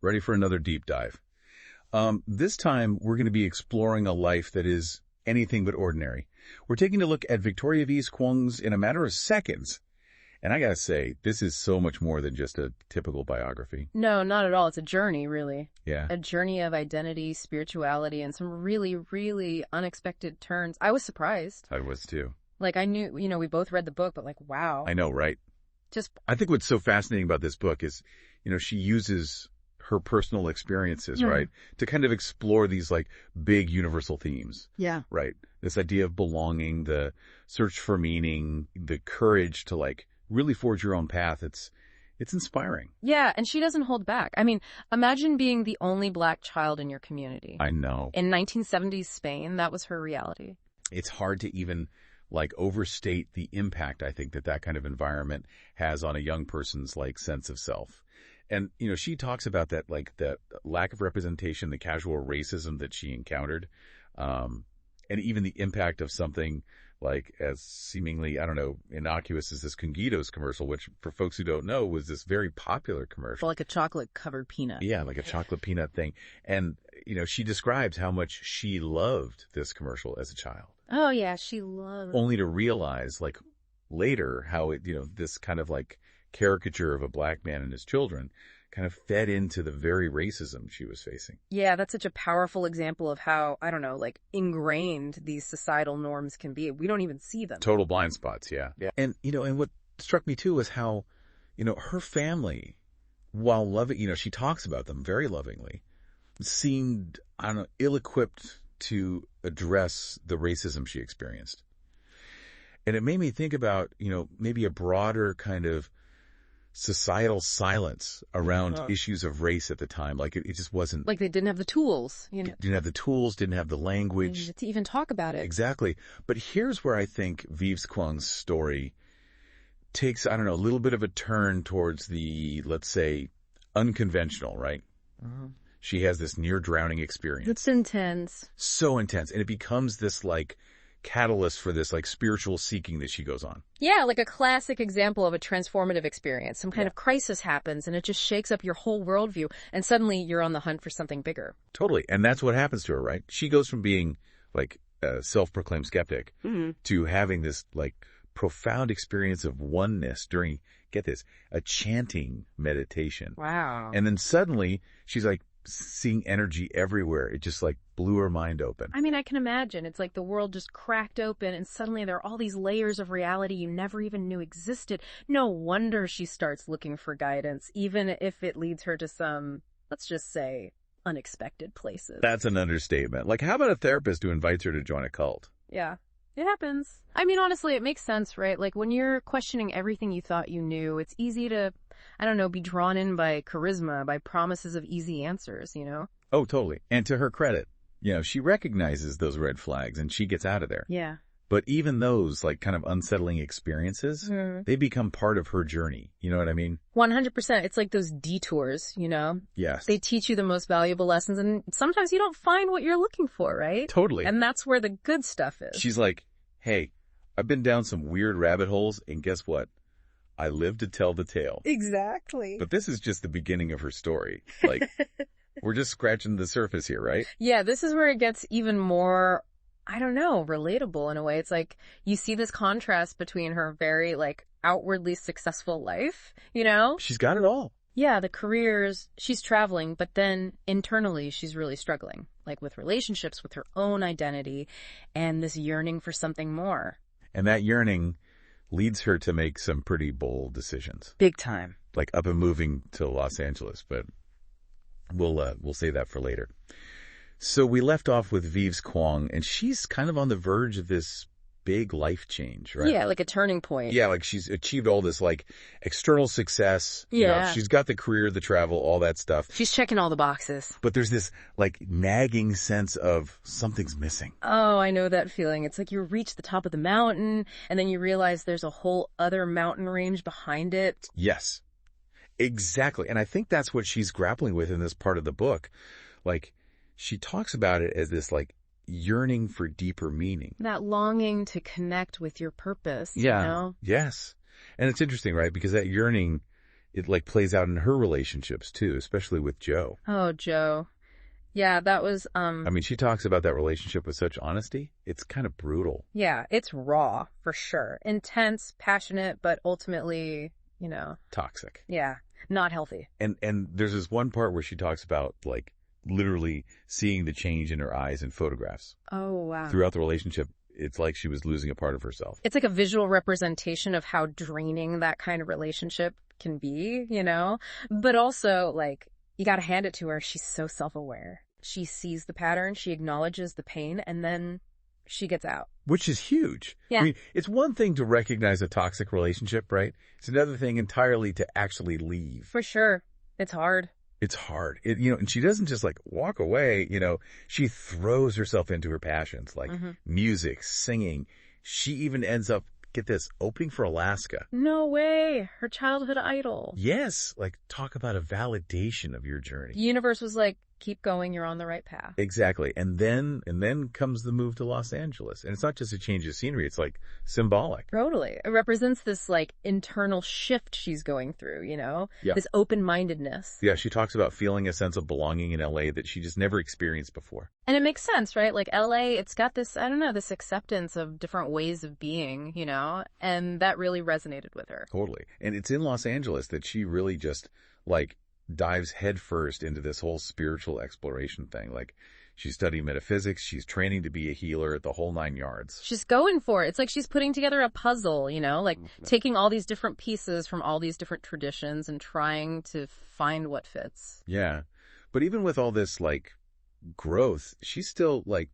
Ready for another deep dive. This time, we're going to be exploring a life that is anything but ordinary. We're taking a look at Victoria Vives Khuong's in a matter of seconds. And I gotta say, this is so much more than just a typical biography. No, not at all. It's a journey, really. Yeah. A journey of identity, spirituality, and some really, really unexpected turns. I was surprised. I was too. Like, I knew, we both read the book, but like, wow. I know, right? I think what's so fascinating about this book is, she uses her personal experiences, right, to kind of explore these like big universal themes. Yeah. Right. This idea of belonging, the search for meaning, the courage to like really forge your own path. It's inspiring. Yeah, and she doesn't hold back. I mean, imagine being the only Black child in your community. I know. In 1970s Spain, that was her reality. It's hard to even like overstate the impact I think that kind of environment has on a young person's like sense of self. And, she talks about that, like the lack of representation, the casual racism that she encountered, and even the impact of something like as seemingly, I don't know, innocuous as this Conguitos commercial, which for folks who don't know was this very popular commercial. Like a chocolate-covered peanut. Yeah, like a chocolate peanut thing. And, she describes how much she loved this commercial as a child. Oh, yeah, she loved it. Only to realize, like, later how it, this kind of like caricature of a Black man and his children kind of fed into the very racism she was facing. Yeah, that's such a powerful example of how, I don't know, like ingrained these societal norms can be. We don't even see them. Total blind spots, yeah. And, and what struck me too was how, her family, while loving, she talks about them very lovingly, seemed, I don't know, ill-equipped to address the racism she experienced. And it made me think about, maybe a broader kind of societal silence around issues of race at the time. Like it just wasn't... Like they didn't have the tools, Didn't have the tools, didn't have the language. To even talk about it. Exactly. But here's where I think Vives Khuong's story takes, I don't know, a little bit of a turn towards the, let's say, unconventional, right? Uh-huh. She has this near-drowning experience. It's intense. So intense. And it becomes this, like, catalyst for this like spiritual seeking that she goes on. Yeah, like a classic example of a transformative experience. Some kind of crisis happens and it just shakes up your whole worldview and suddenly you're on the hunt for something bigger. Totally. And that's what happens to her, right? She goes from being like a self-proclaimed skeptic to having this like profound experience of oneness during, get this, a chanting meditation. Wow. And then suddenly she's like seeing energy everywhere. It just like blew her mind open. I mean, I can imagine. It's like the world just cracked open and suddenly there are all these layers of reality you never even knew existed. No wonder she starts looking for guidance, even if it leads her to some, let's just say, unexpected places. That's an understatement. Like, how about a therapist who invites her to join a cult? Yeah. It happens. I mean, honestly, it makes sense, right? Like, when you're questioning everything you thought you knew, it's easy to, I don't know, be drawn in by charisma, by promises of easy answers, Oh, totally. And to her credit, she recognizes those red flags and she gets out of there. Yeah. But even those, like, kind of unsettling experiences, they become part of her journey. You know what I mean? 100%. It's like those detours, Yes. They teach you the most valuable lessons, and sometimes you don't find what you're looking for, right? Totally. And that's where the good stuff is. She's like, hey, I've been down some weird rabbit holes, and guess what? I live to tell the tale. Exactly. But this is just the beginning of her story. Like, we're just scratching the surface here, right? Yeah, this is where it gets even more, I don't know, relatable in a way. It's like you see this contrast between her very like outwardly successful life, She's got it all. Yeah, the careers, she's traveling, but then internally she's really struggling, like with relationships, with her own identity, and this yearning for something more. And that yearning leads her to make some pretty bold decisions. Big time. Like up and moving to Los Angeles, but we'll save that for later. So we left off with Vives Khuong, and she's kind of on the verge of this big life change, right? Yeah, like a turning point. Yeah, like she's achieved all this like external success. Yeah. She's got the career, the travel, all that stuff. She's checking all the boxes. But there's this like nagging sense of something's missing. Oh, I know that feeling. It's like you reach the top of the mountain and then you realize there's a whole other mountain range behind it. Yes, exactly. And I think that's what she's grappling with in this part of the book. Like, she talks about it as this like yearning for deeper meaning. That longing to connect with your purpose, Yes. And it's interesting, right? Because that yearning it like plays out in her relationships too, especially with Joe. Oh, Joe. Yeah, that was, I mean, she talks about that relationship with such honesty. It's kind of brutal. yeah, it's raw, for sure. Intense, passionate, but ultimately, Toxic. yeah, not healthy. And there's this one part where she talks about, like, literally seeing the change in her eyes in photographs. Oh, wow. Throughout the relationship, it's like she was losing a part of herself. It's like a visual representation of how draining that kind of relationship can be, But also, like, you gotta hand it to her. She's so self-aware. She sees the pattern, she acknowledges the pain, and then she gets out. Which is huge. Yeah. I mean, it's one thing to recognize a toxic relationship, right? It's another thing entirely to actually leave. For sure. It's hard. It's hard. And she doesn't just like walk away, she throws herself into her passions, like music, singing. She even ends up, get this, opening for Alaska. No way. Her childhood idol. Yes. Like, talk about a validation of your journey. The universe was like, keep going, you're on the right path. Exactly. And then comes the move to Los Angeles. And it's not just a change of scenery, it's like symbolic. Totally. It represents this like internal shift she's going through, Yeah. This open-mindedness. Yeah, she talks about feeling a sense of belonging in LA that she just never experienced before. And it makes sense, right? Like LA, it's got this, I don't know, this acceptance of different ways of being, and that really resonated with her. Totally. And it's in Los Angeles that she really just like dives headfirst into this whole spiritual exploration thing. Like, she's studying metaphysics, she's training to be a healer, the whole 9 yards. She's going for it. It's like she's putting together a puzzle, like taking all these different pieces from all these different traditions and trying to find what fits. Yeah. But even with all this, like, growth, she's still, like,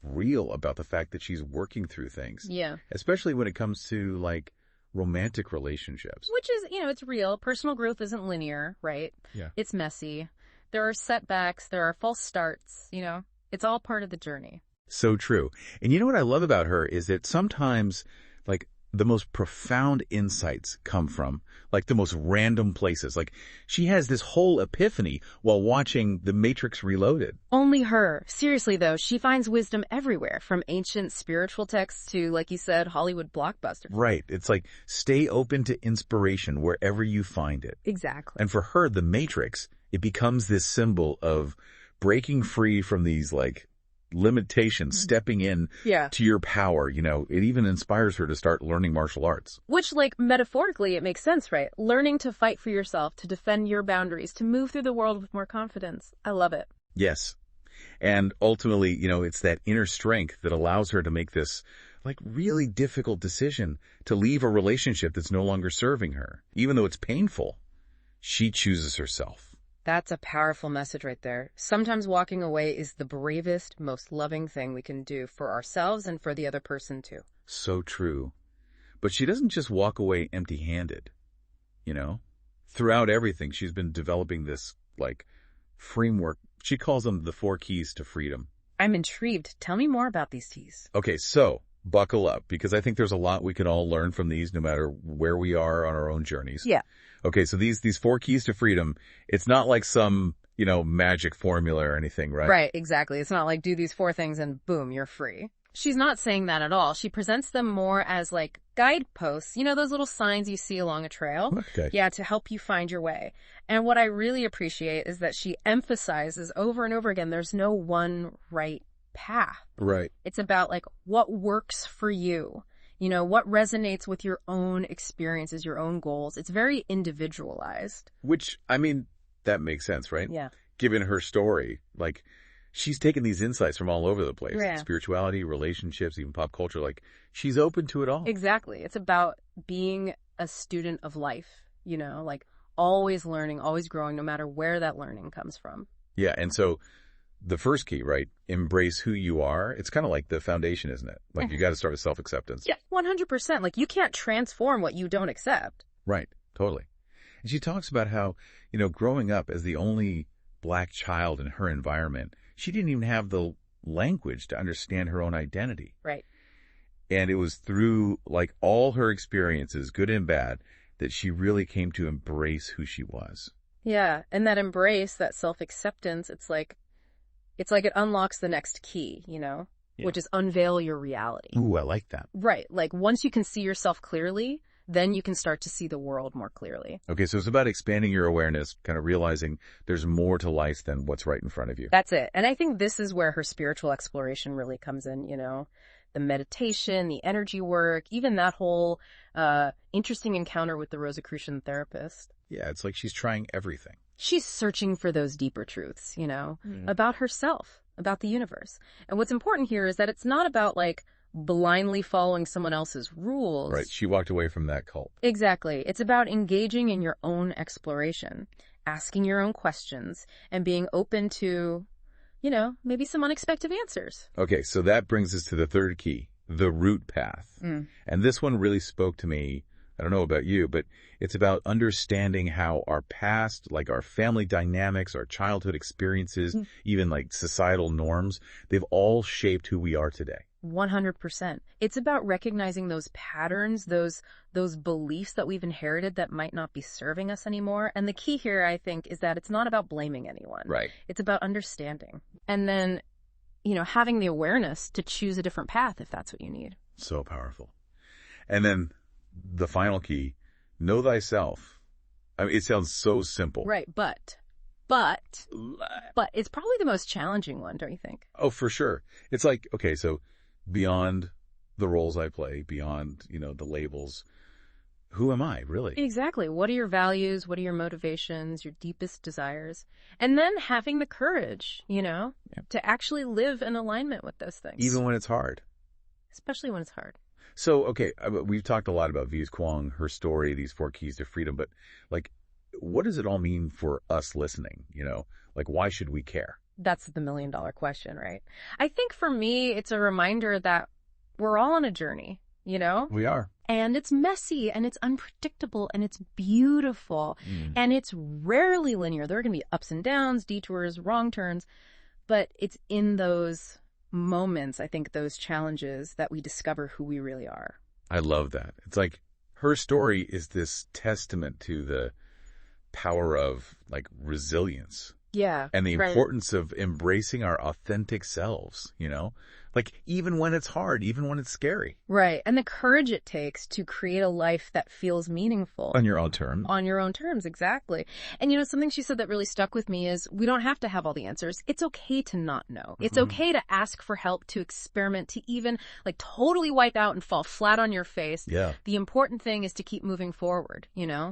real about the fact that she's working through things. Yeah. Especially when it comes to, like, romantic relationships. Which is, it's real. Personal growth isn't linear, right? Yeah. It's messy. There are setbacks. There are false starts, It's all part of the journey. So true. And you know what I love about her is that sometimes, like, the most profound insights come from, like, the most random places. Like, she has this whole epiphany while watching The Matrix Reloaded. Only her. Seriously, though, she finds wisdom everywhere, from ancient spiritual texts to, like you said, Hollywood blockbusters. Right. It's like, stay open to inspiration wherever you find it. Exactly. And for her, The Matrix, it becomes this symbol of breaking free from these, like, limitations, stepping in to your power. It even inspires her to start learning martial arts. Which, like, metaphorically, it makes sense, right? Learning to fight for yourself, to defend your boundaries, to move through the world with more confidence. I love it. Yes. And ultimately, it's that inner strength that allows her to make this, like, really difficult decision to leave a relationship that's no longer serving her. Even though it's painful, she chooses herself. That's a powerful message right there. Sometimes walking away is the bravest, most loving thing we can do for ourselves and for the other person too. So true. But she doesn't just walk away empty-handed, Throughout everything, she's been developing this, like, framework. She calls them the 4 keys to freedom. I'm intrigued. Tell me more about these keys. Okay, so buckle up, because I think there's a lot we can all learn from these, no matter where we are on our own journeys. Yeah. Okay, so these 4 keys to freedom, it's not like some, magic formula or anything, right? Right, exactly. It's not like do these 4 things and boom, you're free. She's not saying that at all. She presents them more as like guideposts, those little signs you see along a trail. Okay. Yeah, to help you find your way. And what I really appreciate is that she emphasizes over and over again, there's no one right path. Right. It's about like what works for you. What resonates with your own experiences, your own goals. It's very individualized. Which, I mean, that makes sense, right? Yeah. Given her story, like, she's taken these insights from all over the place. Yeah. Spirituality, relationships, even pop culture. Like, she's open to it all. Exactly. It's about being a student of life, like always learning, always growing, no matter where that learning comes from. Yeah, and so the first key, right? Embrace who you are. It's kind of like the foundation, isn't it? Like, you got to start with self-acceptance. Yeah, 100%. Like, you can't transform what you don't accept. Right. Totally. And she talks about how, growing up as the only Black child in her environment, she didn't even have the language to understand her own identity. Right. And it was through, like, all her experiences, good and bad, that she really came to embrace who she was. Yeah. And that embrace, that self-acceptance, it's like it unlocks the next key, which is unveil your reality. Ooh, I like that. Right. Like, once you can see yourself clearly, then you can start to see the world more clearly. Okay, so it's about expanding your awareness, kind of realizing there's more to life than what's right in front of you. That's it. And I think this is where her spiritual exploration really comes in, the meditation, the energy work, even that whole interesting encounter with the Rosicrucian therapist. Yeah, it's like she's trying everything. She's searching for those deeper truths, about herself, about the universe. And what's important here is that it's not about like blindly following someone else's rules. Right. She walked away from that cult. Exactly. It's about engaging in your own exploration, asking your own questions, and being open to, maybe some unexpected answers. Okay, so that brings us to the third key, the root path. And this one really spoke to me. I don't know about you, but it's about understanding how our past, like our family dynamics, our childhood experiences, even like societal norms, they've all shaped who we are today. 100%. It's about recognizing those patterns, those beliefs that we've inherited that might not be serving us anymore. And the key here, I think, is that it's not about blaming anyone. Right. It's about understanding. And then, having the awareness to choose a different path if that's what you need. So powerful. And then the final key, know thyself. I mean, it sounds so simple. Right, but it's probably the most challenging one, don't you think? Oh, for sure. It's like, okay, so beyond the roles I play, beyond, the labels, who am I, really? Exactly. What are your values? What are your motivations, your deepest desires? And then having the courage, to actually live in alignment with those things. Even when it's hard. Especially when it's hard. So, okay, we've talked a lot about Vives Khuong, her story, these 4 keys to freedom, but like, what does it all mean for us listening? Like, why should we care? That's the $1 million question, right? I think for me, it's a reminder that we're all on a journey, We are. And it's messy and it's unpredictable and it's beautiful and it's rarely linear. There are going to be ups and downs, detours, wrong turns, but it's in those moments, I think, those challenges that we discover who we really are. I love that. It's like her story is this testament to the power of like resilience. Yeah. And the importance of embracing our authentic selves, like even when it's hard, even when it's scary. Right. And the courage it takes to create a life that feels meaningful. On your own terms. On your own terms, exactly. And something she said that really stuck with me is we don't have to have all the answers. It's okay to not know. It's okay to ask for help, to experiment, to even like totally wipe out and fall flat on your face. Yeah. The important thing is to keep moving forward,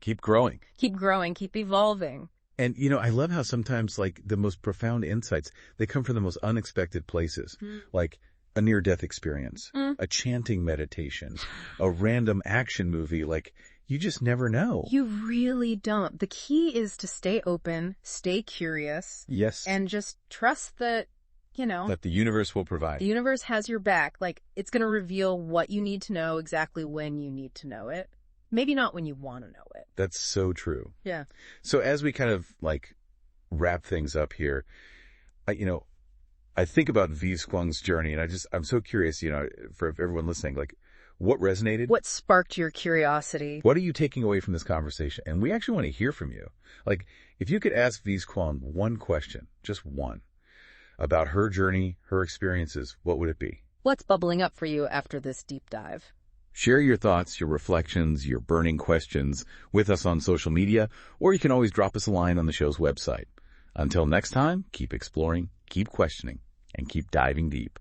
Keep growing. Keep growing, keep evolving. And, I love how sometimes, like, the most profound insights, they come from the most unexpected places, like a near-death experience, a chanting meditation, a random action movie. Like, you just never know. You really don't. The key is to stay open, stay curious. Yes. And just trust that, that the universe will provide. The universe has your back. Like, it's going to reveal what you need to know exactly when you need to know it. Maybe not when you want to know it. That's so true. Yeah. So as we kind of like wrap things up here, I think about Vives Khuong's journey, and I'm so curious, for everyone listening, like what resonated? What sparked your curiosity? What are you taking away from this conversation? And we actually want to hear from you. Like if you could ask Vives Khuong one question, just one, about her journey, her experiences, what would it be? What's bubbling up for you after this deep dive? Share your thoughts, your reflections, your burning questions with us on social media, or you can always drop us a line on the show's website. Until next time, keep exploring, keep questioning, and keep diving deep.